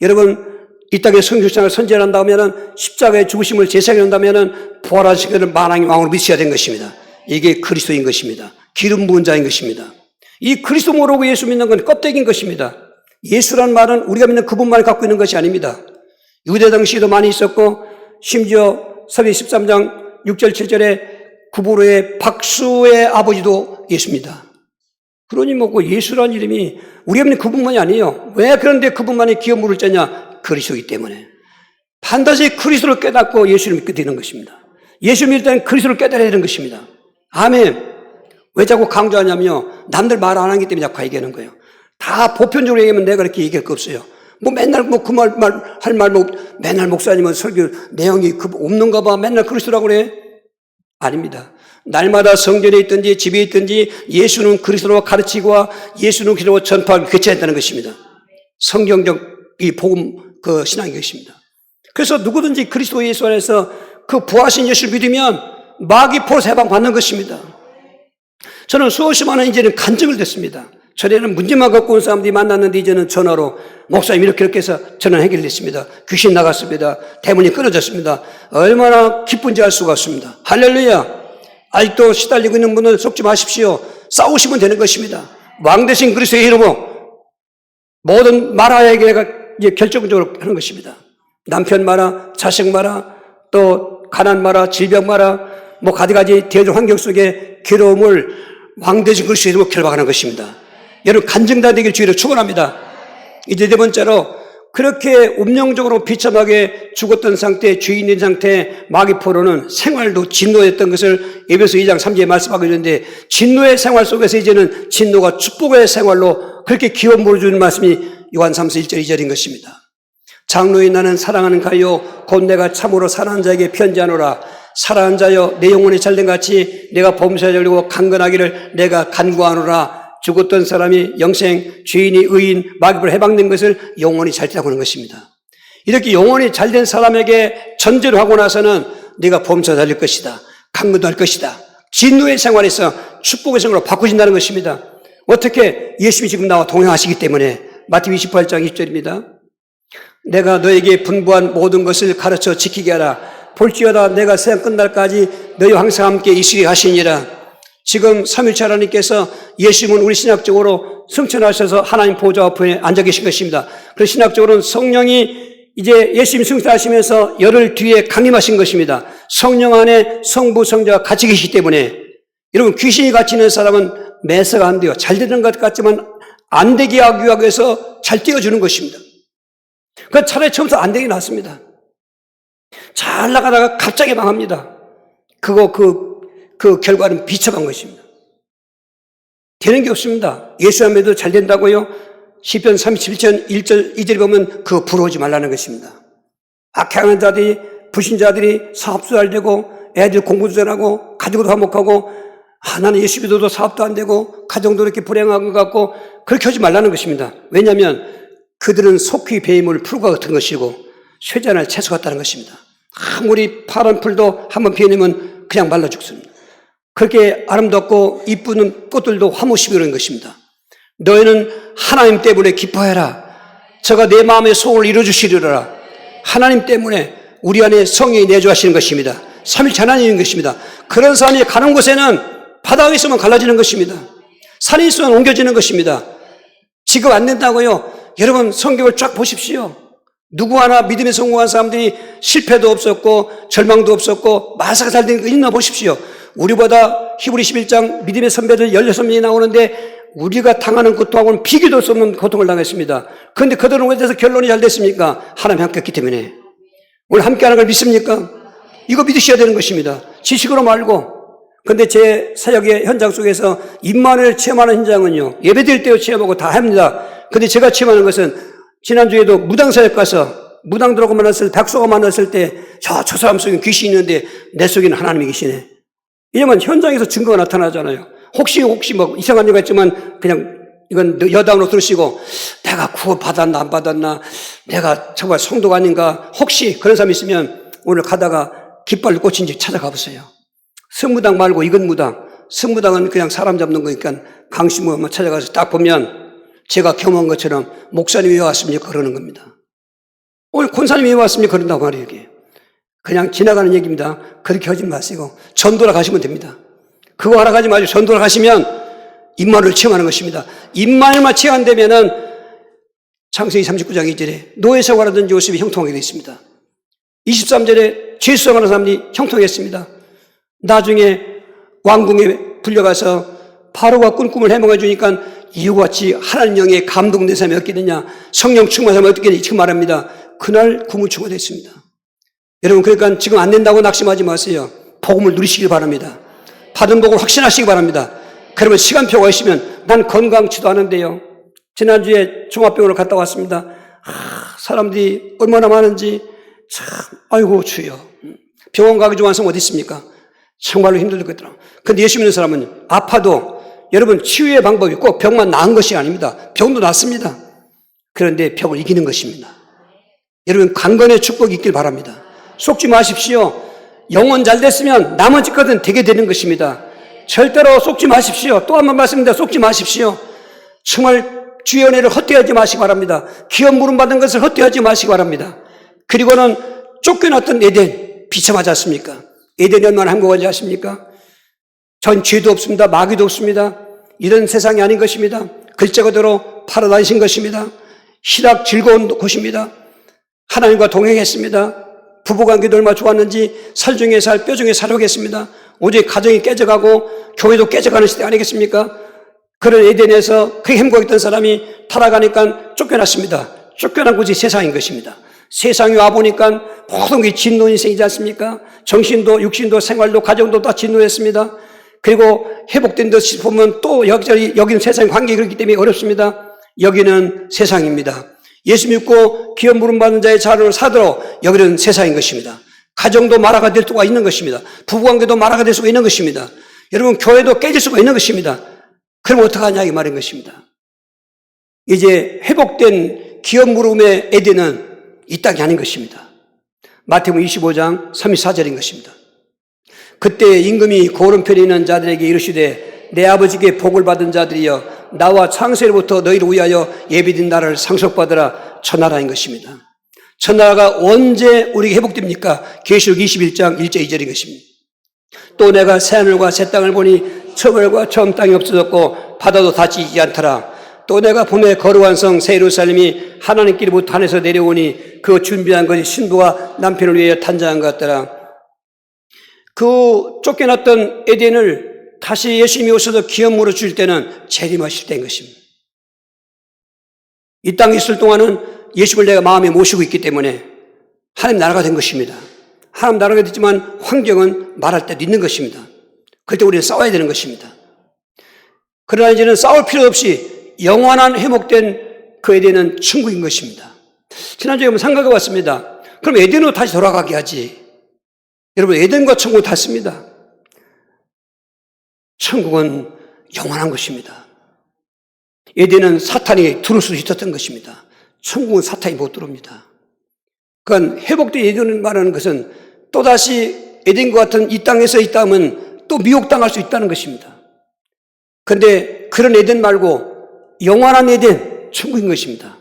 여러분, 이 땅에 성육상을 선제한다 하면은 십자가의 죽으심을 제사한다면은 부활하신 그를 만왕의 왕으로 믿으셔야 되는 것입니다. 이게 그리스도인 것입니다. 기름 부은 자인 것입니다. 이 그리스도 모르고 예수 믿는 건 껍데기인 것입니다. 예수란 말은 우리가 믿는 그분만을 갖고 있는 것이 아닙니다. 유대 당시에도 많이 있었고 심지어 사도행 13장 6절 7절에 구부로의 박수의 아버지도 예수입니다. 그러니 뭐고 예수라는 이름이 우리가 믿는 그분만이 아니에요. 왜 그런데 그분만이 기업 물을 째냐? 그리스도이기 때문에. 반드시 그리스도를 깨닫고 예수를 믿게 되는 것입니다. 예수 믿을 때는 그리스도를 깨달아야 되는 것입니다. 아멘. 왜 자꾸 강조하냐면요. 남들 말 안 하기 때문에 자꾸 얘기하는 거예요. 다 보편적으로 얘기하면 내가 그렇게 얘기할 거 없어요. 뭐 맨날 뭐 그 할 말 맨날 목사님은 설교 내용이 없는가 봐. 맨날 그리스도라고 그래. 아닙니다. 날마다 성전에 있든지 집에 있든지 예수는 그리스도로 가르치고 예수는 그리스도로 전파하고 교체했다는 것입니다. 성경적 이 복음 그 신앙인 것입니다. 그래서 누구든지 그리스도 예수 안에서 그 부하신 예수를 믿으면 마귀 포로에서 해방받는 것입니다. 저는 수없이 많은 이제는 간증을 듣습니다. 전에는 문제만 갖고 온 사람들이 만났는데 이제는 전화로 목사님 이렇게 해서 저는 해결됐습니다. 귀신 나갔습니다. 대문이 끊어졌습니다. 얼마나 기쁜지 알 수가 없습니다. 할렐루야. 아직도 시달리고 있는 분들 속지 마십시오. 싸우시면 되는 것입니다. 왕 대신 그리스도의 이름으로 모든 마라에게 이제 결정적으로 하는 것입니다. 남편 마라, 자식 마라, 또 가난 마라, 질병 마라, 뭐 가지가지 대중 환경 속에 괴로움을 왕 대신 그리스도의 이름으로 결박하는 것입니다. 여러분 간증다 되길 주의로 축원합니다. 이제 네 번째로 그렇게 운명적으로 비참하게 죽었던 상태, 죄인인 상태 마귀 포로는 생활도 진노했던 것을 에베소 2장 3절에 말씀하고 있는데 진노의 생활 속에서 이제는 진노가 축복의 생활로 그렇게 기원 물어주는 말씀이 요한 3서 1절 2절인 것입니다. 장로인 나는 사랑하는 가요 곧 내가 참으로 사랑하는 자에게 편지하노라. 사랑하는 자여 내 영혼이 잘된 같이 내가 범사에 열리고 강건하기를 내가 간구하노라. 죽었던 사람이 영생, 죄인이 의인, 마귀로 해방된 것을 영혼이 잘되다고 하는 것입니다. 이렇게 영혼이 잘된 사람에게 전제로 하고 나서는 네가 범사 달릴 것이다. 강건도 할 것이다. 진노의 생활에서 축복의 생활로 바꾸신다는 것입니다. 어떻게? 예수님이 지금 나와 동행하시기 때문에. 마태복음 28장 20절입니다. 내가 너에게 분부한 모든 것을 가르쳐 지키게 하라. 볼지어다 내가 세상 끝날까지 너희와 항상 함께 있으리 하시니라. 지금 삼위일체 하나님께서 예수님은 우리 신학적으로 승천하셔서 하나님 보좌 앞에 앉아 계신 것입니다. 그래서 신학적으로는 성령이 이제 예수님 승천하시면서 열흘 뒤에 강림하신 것입니다. 성령 안에 성부, 성자가 같이 계시기 때문에 여러분 귀신이 같이 있는 사람은 매서가 안 돼요. 잘 되는 것 같지만 안 되게 하기 위해서 잘 띄워주는 것입니다. 그 차라리 처음부터 안 되게 놨습니다. 잘 나가다가 갑자기 망합니다. 그 결과는 비참한 것입니다. 되는 게 없습니다. 예수 안 믿어도 잘 된다고요? 시편 37편 1절 2절에 보면 그거 부러우지 말라는 것입니다. 악행하는 자들이 불신자들이 사업도 잘 되고 애들 공부도 잘하고 가족도 화목하고 나는 예수 믿어도 사업도 안 되고 가정도 이렇게 불행한 것 같고 그렇게 하지 말라는 것입니다. 왜냐하면 그들은 속히 배임을 풀과 같은 것이고 쇠잔할 채소 같다는 것입니다. 아무리 파란 풀도 한번 피어내면 그냥 말라 죽습니다. 그렇게 아름답고 이쁜 꽃들도 화목시비 그런 것입니다. 너희는 하나님 때문에 기뻐해라. 저가 내 마음의 소원을 이루어주시리라. 하나님 때문에 우리 안에 성령이 내주하시는 것입니다. 삼위일체 하나님인 것입니다. 그런 사람이 가는 곳에는 바닥에 있으면 갈라지는 것입니다. 산에 있으면 옮겨지는 것입니다. 지금 안 된다고요? 여러분 성경을 쫙 보십시오. 누구 하나 믿음에 성공한 사람들이 실패도 없었고 절망도 없었고 마사가 잘 된 거 있나 보십시오. 우리보다 히브리 11장 믿음의 선배들 16명이 나오는데 우리가 당하는 고통하고는 비교도 수 없는 고통을 당했습니다. 그런데 그들은 왜 돼서 결론이 잘 됐습니까? 하나님 함께 했기 때문에. 오늘 함께 하는 걸 믿습니까? 이거 믿으셔야 되는 것입니다. 지식으로 말고. 그런데 제 사역의 현장 속에서 임마누엘을 체험하는 현장은요, 예배드릴 때도 체험하고 다 합니다. 그런데 제가 체험하는 것은 지난주에도 무당 사역 가서 무당들하고 만났을 때, 백수가 만났을 때 저 사람 속에 귀신이 있는데 내 속에는 하나님이 계시네. 이러면 현장에서 증거가 나타나잖아요. 혹시 뭐 이상한 일가 있지만 그냥 이건 여담으로 들으시고 내가 구원 받았나 안 받았나, 내가 정말 성도가 아닌가, 혹시 그런 사람이 있으면 오늘 가다가 깃발을 꽂힌 집 찾아가 보세요. 승무당 말고 이건 무당. 승무당은 그냥 사람 잡는 거니까 강신무만 찾아가서 딱 보면 제가 경험한 것처럼 목사님이 왜 왔습니까? 그러는 겁니다. 오늘 권사님이 왜 왔습니까? 그런다고 말이에요. 이게 그냥 지나가는 얘기입니다. 그렇게 하지 마시고 전도라 가시면 됩니다. 그거 하러 가지 마시고 전도라 가시면 임마누엘을 체험하는 것입니다. 임마누엘만 체험되면은 창세기 39장 2절에 노예 생활하던 요셉이 형통하게 되어 있습니다. 23절에 죄 수성하는 사람이 형통했습니다. 나중에 왕궁에 불려가서 바로가 꾼 꿈을 해몽해 주니까 이와 같이 하나님 영에 감동된 사람이 어떻게 되냐, 성령 충만한 사람이 어떻게 되냐, 지금 말합니다. 그날 꿈을 충만했습니다. 여러분, 그러니까 지금 안 된다고 낙심하지 마세요. 복음을 누리시길 바랍니다. 받은 복을 확신하시기 바랍니다. 그러면 시간표가 있으면 난 건강치도 않은데요. 지난주에 종합병원을 갔다 왔습니다. 사람들이 얼마나 많은지 참, 아이고 주여. 병원 가기 좋아하는 사람 어디 있습니까? 정말로 힘들겠더라. 그런데 예수 믿는 사람은 아파도 여러분 치유의 방법이 꼭 병만 나은 것이 아닙니다. 병도 낫습니다. 그런데 병을 이기는 것입니다. 여러분 강건의 축복이 있길 바랍니다. 속지 마십시오. 영혼 잘 됐으면 나머지 것은 되게 되는 것입니다. 절대로 속지 마십시오. 또 한 번 말씀드립니다. 속지 마십시오. 정말 주의 은혜를 헛되하지 마시기 바랍니다. 기업 물음 받은 것을 헛되하지 마시기 바랍니다. 그리고는 쫓겨났던 에덴 비참하지 않습니까? 에덴이 얼마나 행복한지 아십니까? 전 죄도 없습니다. 마귀도 없습니다. 이런 세상이 아닌 것입니다. 글자 그대로 파라다이스인 것입니다. 희락 즐거운 곳입니다. 하나님과 동행했습니다. 부부관계도 얼마나 좋았는지 살 중에 살, 뼈 중에 살을 하겠습니다. 오직 가정이 깨져가고 교회도 깨져가는 시대 아니겠습니까? 그런 에덴에서 그 행복했던 사람이 타락하니까 쫓겨났습니다. 쫓겨난 곳이 세상인 것입니다. 세상에 와보니까 모든 게 진노 인생이지 않습니까? 정신도 육신도 생활도 가정도 다 진노했습니다. 그리고 회복된 듯 싶으면 또 여기는 세상 관계가 그렇기 때문에 어렵습니다. 여기는 세상입니다. 예수 믿고 기업 물음 받는 자의 자료를 사들어 여기는 세상인 것입니다. 가정도 마라가 될 수가 있는 것입니다. 부부관계도 마라가 될 수가 있는 것입니다. 여러분 교회도 깨질 수가 있는 것입니다. 그럼 어떡하냐 이 말인 것입니다. 이제 회복된 기업 물음의 에덴은 이 땅이 아닌 것입니다. 마태복음 25장 34절인 것입니다. 그때 임금이 그 오른편에 있는 자들에게 이르시되 내 아버지께 복을 받은 자들이여 나와 창세로부터 너희를 위하여 예비된 나라를 상속받으라. 천나라인 것입니다. 천나라가 언제 우리에게 회복됩니까? 계시록 21장 1절 2절인 것입니다. 또 내가 새하늘과 새 땅을 보니 처음과 처음 땅이 없어졌고 바다도 닫히지 않더라. 또 내가 봄에 거룩한 성 새 예루살렘이 하나님께로부터 하늘에서 내려오니 그 준비한 것이 신부가 남편을 위하여 탄장한 것 같더라. 그 쫓겨났던 에덴을 다시 예수님이 오셔서 기업으로 줄 때는 재림하실 때인 것입니다. 이 땅에 있을 동안은 예수를 내가 마음에 모시고 있기 때문에 하나님 나라가 된 것입니다. 하나님 나라가 됐지만 환경은 말할 때도 있는 것입니다. 그때 우리는 싸워야 되는 것입니다. 그러나 이제는 싸울 필요 없이 영원한 회복된 그 에덴은 천국인 것입니다. 지난주에 한번 생각해 봤습니다. 그럼 에덴으로 다시 돌아가게 하지. 여러분 에덴과 천국은 같습니다. 천국은 영원한 것입니다. 에덴은 사탄이 들어올 수 있었던 것입니다. 천국은 사탄이 못 들어옵니다. 그러니까 회복된 에덴을 말하는 것은 또다시 에덴과 같은 이 땅에서 있다면 또 미혹당할 수 있다는 것입니다. 그런데 그런 에덴 말고 영원한 에덴, 천국인 것입니다.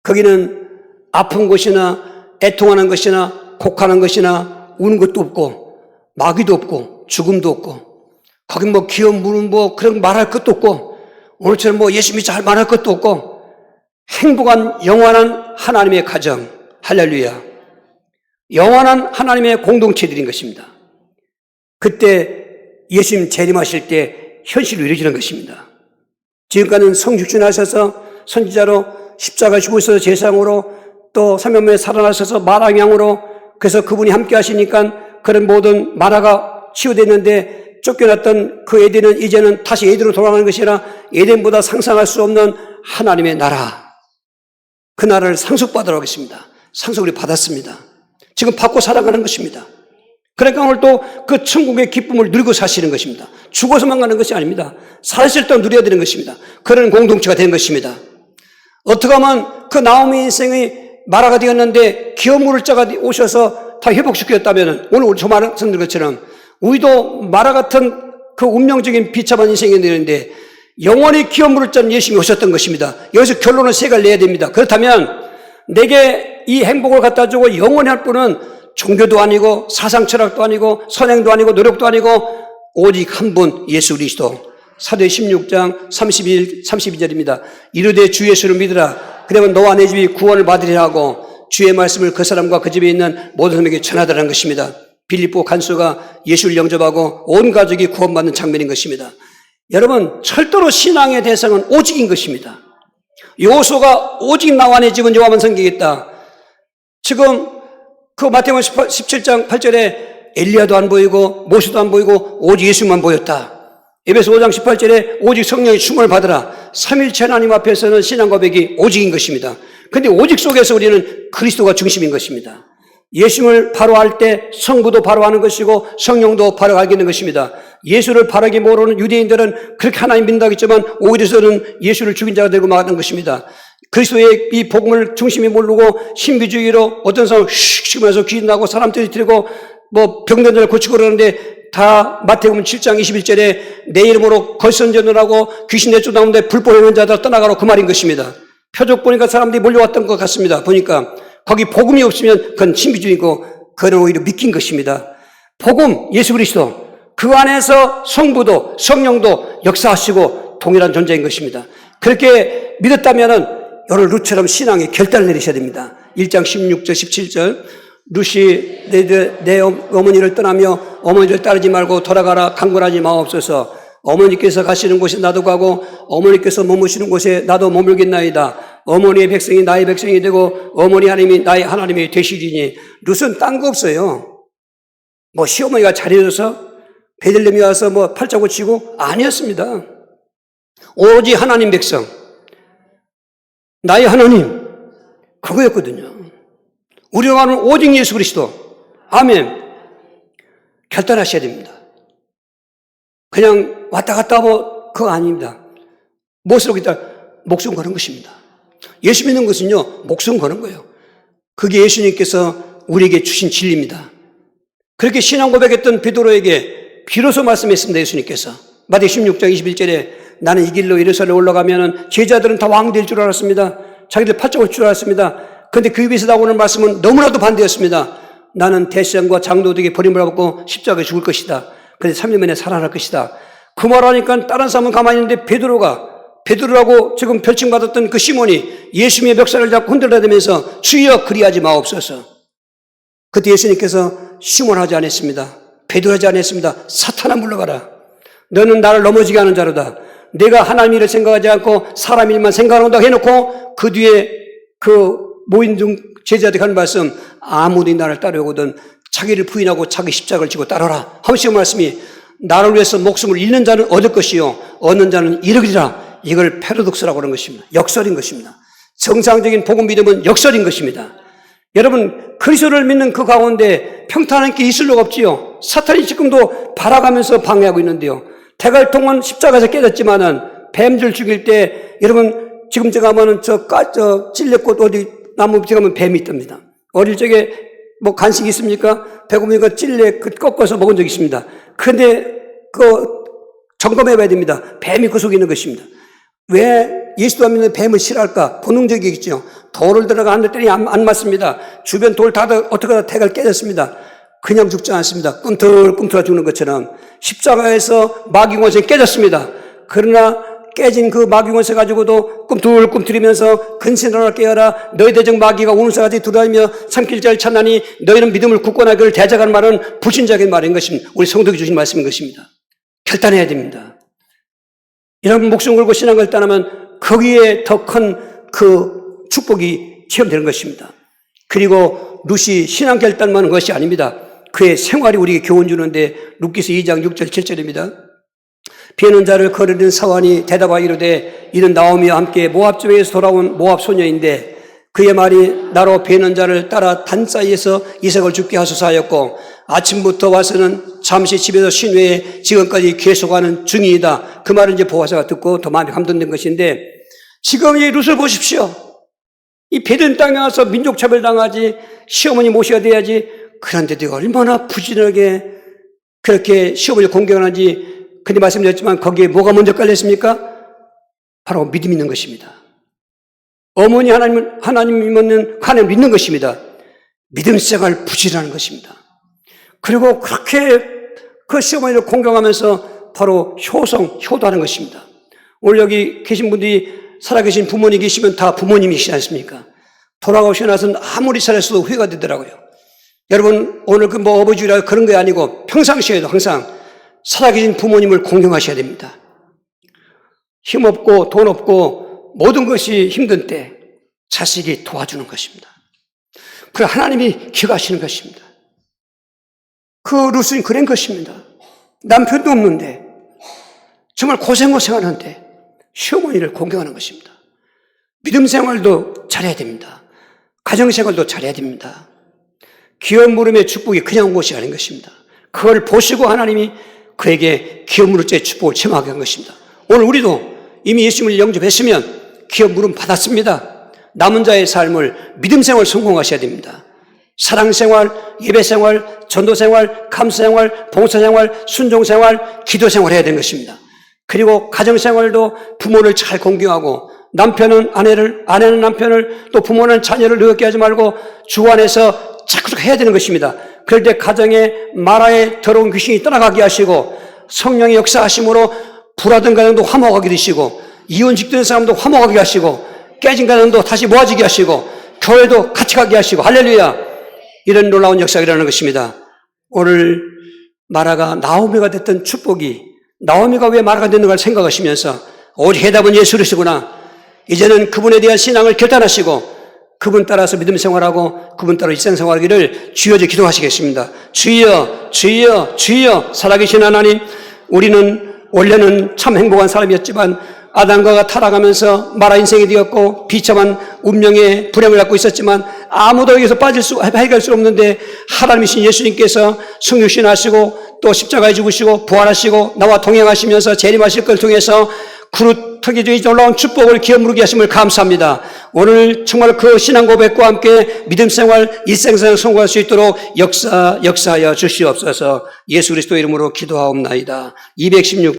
거기는 아픈 것이나 애통하는 것이나 곡하는 것이나 우는 것도 없고 마귀도 없고 죽음도 없고 거기 뭐 기업 물은 뭐 그런 말할 것도 없고 오늘처럼 뭐 예수 믿자 할 말할 것도 없고 행복한 영원한 하나님의 가정, 할렐루야. 영원한 하나님의 공동체들인 것입니다. 그때 예수님 재림하실 때 현실로 이루어지는 것입니다. 지금까지는 성육신하셔서 선지자로 십자가 죽으셔서 제사장으로 또 3년 만에 살아나셔서 마라양으로 그래서 그분이 함께 하시니까 그런 모든 마라가 치유됐는데 쫓겨났던 그 에덴은 이제는 다시 에덴으로 돌아가는 것이 아니라 에덴보다 상상할 수 없는 하나님의 나라. 그 나라를 상속받으러 가겠습니다. 상속을 받았습니다. 지금 받고 살아가는 것입니다. 그러니까 오늘 또 그 천국의 기쁨을 누리고 사시는 것입니다. 죽어서만 가는 것이 아닙니다. 살았을 때 누려야 되는 것입니다. 그런 공동체가 되는 것입니다. 어떻게 하면 그 나오미 인생이 마라가 되었는데 기업 물을 자가 오셔서 다 회복시켰다면 오늘 우리 저 말씀드린 것처럼 우리도 마라 같은 그 운명적인 비참한 인생이 되는데 영원히 기업 물을 자는 예수님이 오셨던 것입니다. 여기서 결론을 세 가지를 내야 됩니다. 그렇다면 내게 이 행복을 갖다 주고 영원히 할 분은 종교도 아니고 사상 철학도 아니고 선행도 아니고 노력도 아니고 오직 한 분 예수 그리스도. 사도행 16장 32절입니다. 이르되 주 예수를 믿으라. 그러면 너와 내 집이 구원을 받으리라 하고 주의 말씀을 그 사람과 그 집에 있는 모든 사람에게 전하더라는 것입니다. 빌립보 간수가 예수를 영접하고 온 가족이 구원받는 장면인 것입니다. 여러분 철도로 신앙의 대상은 오직인 것입니다. 요소가 오직 나와 내 집은 여호와만 섬기겠다. 지금 그 마태복음 17장 8절에 엘리야도 안 보이고 모세도 안 보이고 오직 예수만 보였다. 에베소 5장 18절에 오직 성령의 충만을 받으라. 삼일체 하나님 앞에서는 신앙 고백이 오직인 것입니다. 그런데 오직 속에서 우리는 그리스도가 중심인 것입니다. 예수를 바로 알 때 성부도 바로 하는 것이고 성령도 바로 알게 되는 것입니다. 예수를 바르게 모르는 유대인들은 그렇게 하나님 믿는다고 했지만 오히려 저는 예수를 죽인 자가 되고 말하는 것입니다. 그리스도의 이 복음을 중심에 모르고 신비주의로 어떤 사람은 슉 하면서 귀신나고 사람들이 들고 뭐 병든 자를 고치고 그러는데 다 마태복음 7장 21절에 내 이름으로 거짓선전을 하고 귀신 내쫓아오는데 불법행하는 자들 떠나가라고 그 말인 것입니다. 표적 보니까 사람들이 몰려왔던 것 같습니다. 보니까 거기 복음이 없으면 그건 신비주의고 그건 오히려 믿긴 것입니다. 복음, 예수 그리스도 그 안에서 성부도 성령도 역사하시고 동일한 존재인 것입니다. 그렇게 믿었다면은 여러분 룻처럼 신앙의 결단을 내리셔야 됩니다. 1장 16절 17절 룻이 내 어머니를 떠나며 어머니를 따르지 말고 돌아가라 강권하지 마옵소서. 어머니께서 가시는 곳에 나도 가고 어머니께서 머무시는 곳에 나도 머물겠나이다. 어머니의 백성이 나의 백성이 되고 어머니 하나님이 나의 하나님이 되시리니. 룻은 딴 거 없어요. 뭐 시어머니가 잘해줘서 베들레헴이 와서 뭐 팔자 고치고 아니었습니다. 오직 하나님 백성 나의 하나님 그거였거든요. 우리가 가는 오직 예수 그리스도. 아멘. 결단하셔야 됩니다. 그냥 왔다 갔다 하고 그거 아닙니다. 무엇으로 기다 목숨 거는 것입니다. 예수 믿는 것은요 목숨 거는 거예요. 그게 예수님께서 우리에게 주신 진리입니다. 그렇게 신앙 고백했던 베드로에게 비로소 말씀했습니다. 예수님께서 마태복음 16장 21절에 나는 이 길로 예루살렘 올라가면은 제자들은 다 왕 될 줄 알았습니다. 자기들 팔자올 줄 알았습니다. 그런데 그 입에서 나오는 말씀은 너무나도 반대였습니다. 나는 대제사장과 장로들에게 버림을 받고 십자가에 죽을 것이다. 그런데 3년 만에 살아날 것이다. 그 말하니까 다른 사람은 가만히 있는데 베드로라고 지금 별칭받았던 그 시몬이 예수님의 멱살을 잡고 흔들어대면서 주여 그리하지 마옵소서. 그때 예수님께서 시몬하지 않았습니다. 베드로하지 않았습니다. 사탄아 물러가라. 너는 나를 넘어지게 하는 자로다. 내가 하나님 일을 생각하지 않고 사람 일만 생각한다고 해놓고 그 뒤에 그 모인 중 제자들이 하는 말씀 아무도 나를 따르거든 자기를 부인하고 자기 십자가를 지고 따르라 하시는 말씀이 나를 위해서 목숨을 잃는 자는 얻을 것이요 얻는 자는 잃으리라. 이걸 패러독스라고 하는 것입니다. 역설인 것입니다. 정상적인 복음 믿음은 역설인 것입니다. 여러분 그리스도를 믿는 그 가운데 평탄한 게 있을 리가 없지요. 사탄이 지금도 발아가면서 방해하고 있는데요. 대갈통은 십자가에서 깨졌지만은 뱀들 죽일 때 여러분 지금 제가 가면은 저 찔레꽃 어디 나무 밑에 가면 뱀이 있답니다. 어릴 적에 뭐 간식이 있습니까? 배고프니까 찔레 꺾어서 먹은 적이 있습니다. 그런데 점검해 봐야 됩니다. 뱀이 그 속에 있는 것입니다. 왜 예수도 안 믿는 뱀을 싫어할까? 본능적이겠죠. 돌을 들어가 앉았더니 안 맞습니다. 주변 돌 다 어떻게 하다 태가 깨졌습니다. 그냥 죽지 않습니다. 꿈틀꿈틀 죽는 것처럼 십자가에서 마귀 권세가 깨졌습니다. 그러나 깨진 그 마귀 권세 가지고도 꿈틀꿈틀이면서 근신하라 깨어라 너희 대적 마귀가 오늘사까지 들어다니며 삼킬 자를 찾나니 너희는 믿음을 굳건하기를 대적하는 말은 불신자적인 말인 것입니다. 우리 성도에게 주신 말씀인 것입니다. 결단해야 됩니다. 이런 목숨 걸고 신앙을 떠나면 거기에 더 큰 그 축복이 체험되는 것입니다. 그리고 룻이 신앙 결단만 한 것이 아닙니다. 그의 생활이 우리에게 교훈 주는데 룻기서 2장 6절 7절입니다. 비에는 자를 거르는 사환이 대답하여 이르되 이는 나오미와 함께 모압 지방에서 돌아온 모압 소녀인데 그의 말이 나로 비에는 자를 따라 단 사이에서 이삭을 죽게 하소서 하였고 아침부터 와서는 잠시 집에서 쉰 후에 지금까지 계속하는 중이다. 그 말을 이제 보아서가 듣고 더 마음이 감동된 것인데 지금 이 룻을 보십시오. 이 베든 땅에 와서 민족 차별당하지 시어머니 모셔야 돼야지. 그런데 내가 얼마나 부진하게 그렇게 시어머니를 공경하는지 근데 말씀드렸지만 거기에 뭐가 먼저 깔렸습니까? 바로 믿음이 있는 것입니다. 어머니 하나님이면 하나님 믿는 것입니다. 믿음 생활 부지런한 것입니다. 그리고 그렇게 그 시어머니를 공경하면서 바로 효도하는 것입니다. 오늘 여기 계신 분들이 살아계신 부모님 계시면 다 부모님이시지 않습니까? 돌아가시고 나서는 아무리 살았어도 후회가 되더라고요. 여러분 오늘 그 어버이주일이라 그런 게 아니고 평상시에도 항상 살아계신 부모님을 공경하셔야 됩니다. 힘없고 돈 없고 모든 것이 힘든 때 자식이 도와주는 것입니다. 그리고 하나님이 기억하시는 것입니다. 그 룻은 그런 것입니다. 남편도 없는데 정말 고생하는데 시어머니를 공경하는 것입니다. 믿음 생활도 잘해야 됩니다. 가정 생활도 잘해야 됩니다. 기업 물음의 축복이 그냥 온 것이 아닌 것입니다. 그걸 보시고 하나님이 그에게 기업 물음의 축복을 체험하게 한 것입니다. 오늘 우리도 이미 예수님을 영접했으면 기업 물음 받았습니다. 남은 자의 삶을 믿음 생활 성공하셔야 됩니다. 사랑 생활, 예배 생활, 전도 생활, 감사 생활, 봉사 생활, 순종 생활, 기도 생활 해야 되는 것입니다. 그리고 가정 생활도 부모를 잘 공경하고 남편은 아내는 남편을 또 부모는 자녀를 의롭게 하지 말고 주 안에서 자꾸 해야 되는 것입니다. 그럴 때 가정에 마라의 더러운 귀신이 떠나가게 하시고 성령의 역사하심으로 불화된 가정도 화목하게 되시고 이혼 직된 사람도 화목하게 하시고 깨진 가정도 다시 모아지게 하시고 교회도 같이 가게 하시고 할렐루야. 이런 놀라운 역사가 일어나는 것입니다. 오늘 마라가 나오미가 됐던 축복이 나오미가 왜 마라가 됐는가를 생각하시면서 오직 해답은 예수 그리스도구나. 이제는 그분에 대한 신앙을 결단하시고 그분 따라서 믿음 생활하고 그분 따라 일생 생활하기를 주여서 기도하시겠습니다. 주여 주여 주여 살아계신 하나님, 우리는 원래는 참 행복한 사람이었지만 아담과 타락하면서 마라 인생이 되었고 비참한 운명의 불행을 갖고 있었지만 아무도 여기서 해결할 수 없는데 하나님이신 예수님께서 승유신하시고 또 십자가에 죽으시고 부활하시고 나와 동행하시면서 재림하실 걸 통해서 그릇하게 놀라운 축복을 기업 누리게 하심을 감사합니다. 오늘 정말 그 신앙 고백과 함께 믿음 생활, 일생생활 성공할 수 있도록 역사하여 주시옵소서. 예수 그리스도 이름으로 기도하옵나이다. 216